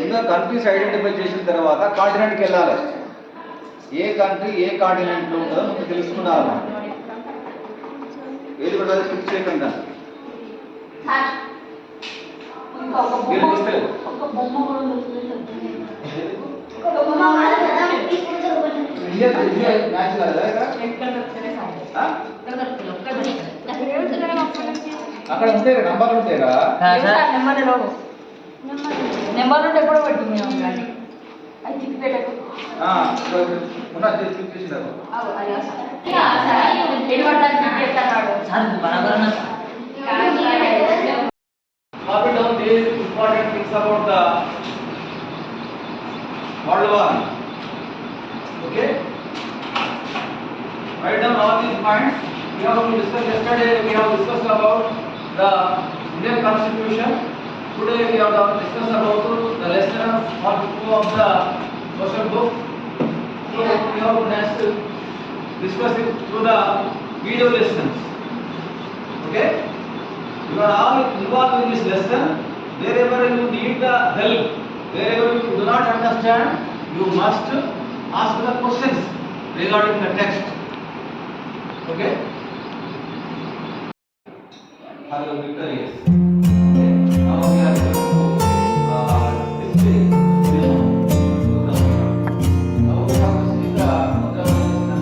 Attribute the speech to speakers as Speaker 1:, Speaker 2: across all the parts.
Speaker 1: ఇంకా countries identify చేసిన తర్వాత కాంటినెంట్కి వెళ్ళాలి. ఏ కంట్రీ ఏ కాంటినెంట్లో ఉంటుందో మీకు తెలుసుకున్నారు. ఏది కూడా ఫిక్స్ చేయకుండా అక్కడ ఉంటాయి నంబర్లు ఉంటాయిరా.
Speaker 2: నెంబర్ ఉంటే ఎప్పుడు పెట్టింది అది తిప్పి పెట్టకు
Speaker 1: Copy down these important things about the World War. Okay? Write down all these points. We have to discuss yesterday. We have discussed about the Indian Constitution. Today we have to discuss about the lesson part 2 of the social book. So we have to next discuss it through the video lessons. Okay? You are all involved in this lesson. Wherever you need the help, wherever you do not understand, you must ask the questions regarding the text. Okay? Hello, victorious. Okay. Now we are going to display. Now we have to see the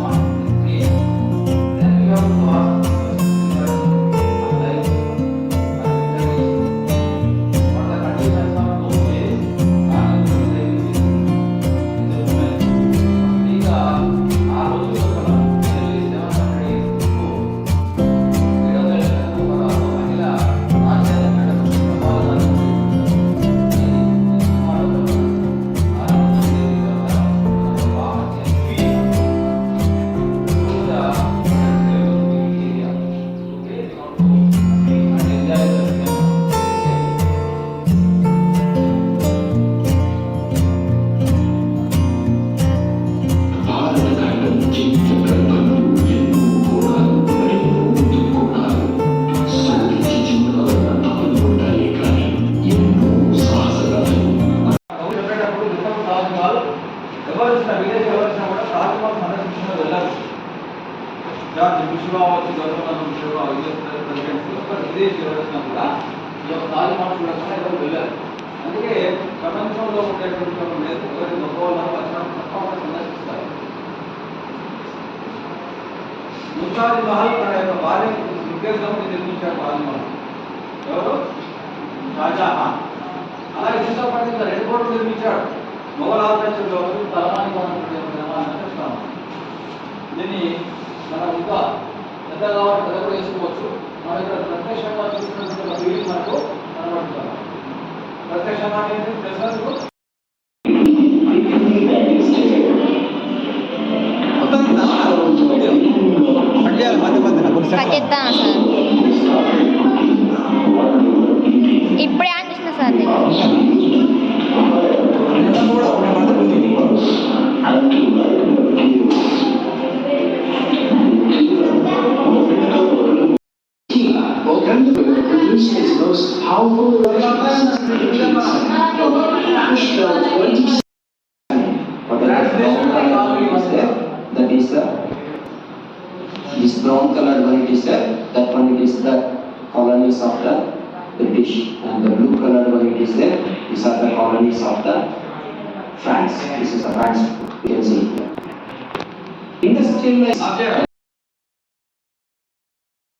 Speaker 1: mark screen. Then we have to ask. అందుకే ప్రపంచంలో ఉండేటువంటి ఎవరి గొప్ప వాళ్ళు తప్పకుండా సందర్శిస్తారు. ముషాజ్ మహల్ తన యొక్క భార్య ఉద్దేశం నిర్మించాడు తాజ్మహల్. ఎవరు? షాజహాన్. అలాగే దీంతో పాటు ఇంకా 2 కోట్లు నిర్మించాడు. మొఘల్ ఆర్కిటెక్చర్లో తలమానిగా ఉన్నటువంటి చెప్తాము. దీన్ని మనం ఇంకా పెద్ద కాబట్టి పెద్ద కూడా వేసుకోవచ్చు. మన ఇక్కడ ప్రత్యక్షంగా చూసినటువంటి బిల్డింగ్ మనకు కనబడుతుంది. ప్రత్యక్షంగా ప్రశ్నకు
Speaker 2: ఇప్పుడే అనిపిస్తుంది sir.
Speaker 3: That is this brown colored one, it is that one, it is the colonies of the British, and the blue colored one, it is these are the colonies of the France. This is the France, you can see. Industrial